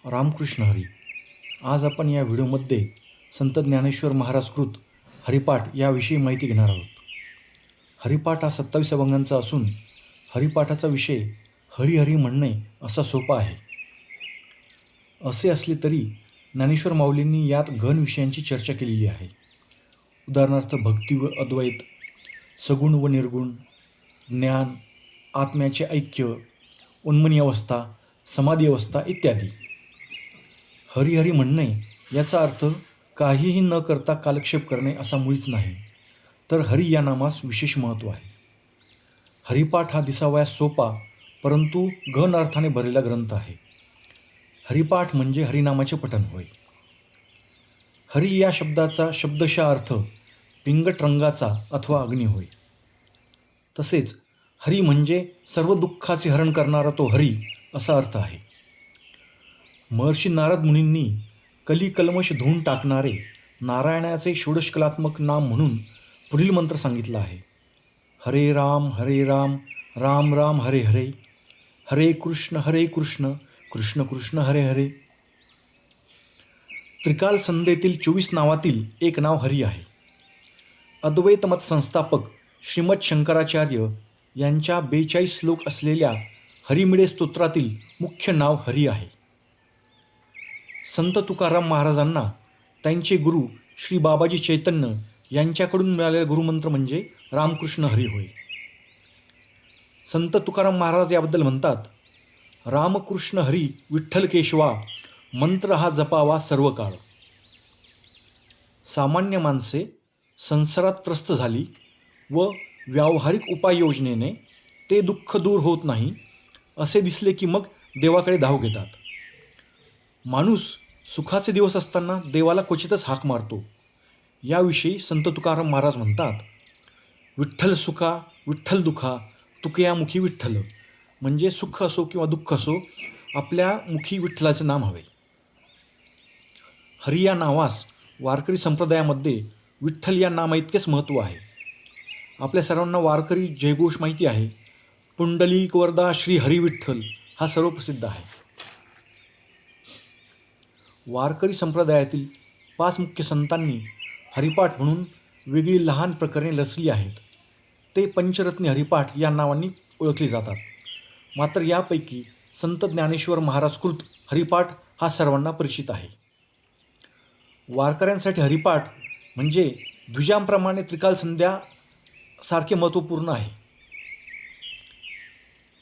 रामकृष्ण हरी. आज आपण या व्हिडिओमध्ये संत ज्ञानेश्वर महाराज कृत हरिपाठ याविषयी माहिती घेणार आहोत. हरिपाठ हा 27 अभंगांचा असून हरिपाठाचा विषय हरिहरी म्हणणे असा सोपा आहे. असे असले तरी ज्ञानेश्वर माऊलींनी यात गहन विषयांची चर्चा केलेली आहे. उदाहरणार्थ भक्ती व अद्वैत, सगुण व निर्गुण, ज्ञान, आत्म्याचे ऐक्य, उन्मनी अवस्था, समाधी अवस्था इत्यादी. हरिहरी म्हणणे याचा अर्थ काहीही न करता कालक्षेप करणे असा मुळीच नाही, तर हरी या नामास विशेष महत्त्व आहे. हरिपाठ हा दिसावयास सोपा परंतु गहन अर्थाने भरलेला ग्रंथ आहे. हरिपाठ म्हणजे हरिनामाचे पठण होय. हरी या शब्दाचा शब्दशः अर्थ पिंगट रंगाचा अथवा अग्नी होय. तसेच हरी म्हणजे सर्व दुःखाचे हरण करणारा तो हरी असा अर्थ आहे. महर्षी नारद मुनींनी कली कल्मश धुवून टाकणारे नारायणाचे षोडशकलात्मक नाम म्हणून पुढील मंत्र सांगितला आहे. हरे राम, राम राम हरे हरे, हरे कृष्ण, कृष्ण कृष्ण हरे हरे. त्रिकाल संध्येतील 24 नावातील एक नाव हरी आहे. अद्वैत मत संस्थापक श्रीमद शंकराचार्य यांच्या 42 श्लोक असलेल्या हरिमिळे स्तोत्रातील मुख्य नाव हरी आहे. संत तुकाराम महाराजांना त्यांचे गुरु श्री बाबाजी चैतन्य यांच्याकडून मिळालेला गुरुमंत्र म्हणजे रामकृष्ण हरी होय. संत तुकाराम महाराज याबद्दल म्हणतात, रामकृष्ण हरी विठ्ठल केशवा, मंत्र हा जपावा सर्व काळ. सामान्य माणसे संसारात त्रस्त झाली व व्यावहारिक उपाययोजनेने ते दुःख दूर होत नाही असे दिसले की मग देवाकडे धाव घेतात. माणूस सुखाचे दिवस असताना देवाला क्वचितच हाक मारतो. याविषयी संत तुकाराम महाराज म्हणतात, विठ्ठल सुखा विठ्ठल दुखा तुकया मुखी विठ्ठल. म्हणजे सुख असो किंवा दुःख असो आपल्या मुखी विठ्ठलाचे नाम हवे. हरी या नावास वारकरी संप्रदायामध्ये विठ्ठल या नामाइतकेच महत्त्व आहे. आपल्या सर्वांना वारकरी जयघोष माहिती आहे. पुंडलिक वरदा श्री हरी विठ्ठल हा सर्वप्रसिद्ध आहे. वारकरी संप्रदायातील 5 मुख्य संतांनी हरिपाठ म्हणून वेगळी लहान प्रकरणे रचली आहेत. ते पंचरत्नी हरिपाठ या नावांनी ओळखले जातात. मात्र यापैकी संत ज्ञानेश्वर महाराज कृत हरिपाठ हा सर्वांना परिचित आहे. वारकऱ्यांसाठी हरिपाठ म्हणजे द्विजांप्रमाणे त्रिकाल संध्या सारखे महत्त्वपूर्ण आहे.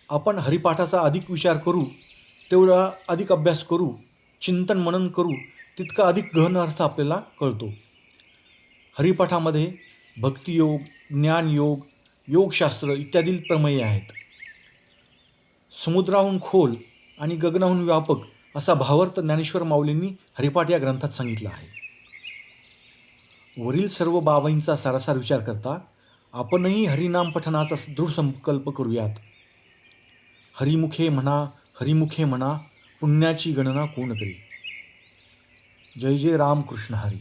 आपण हरिपाठाचा अधिक विचार करू, तेवढा अधिक अभ्यास करू, चिंतन मनन करू, तितका अधिक गहन अर्थ आपल्याला कळतो. हरिपाठामध्ये भक्तियोग, ज्ञानयोग, योगशास्त्र इत्यादी प्रमेय आहेत. समुद्राहून खोल आणि गगनाहून व्यापक असा भावार्थ ज्ञानेश्वर माऊलींनी हरिपाठ या ग्रंथात सांगितला आहे. वरील सर्व बाबींचा सारासार विचार करता आपणही हरिनाम पठणाचा दृढ संकल्प करूयात. हरिमुखे म्हणा पुण्याची गणना कोण करी. जय जय रामकृष्ण हरी.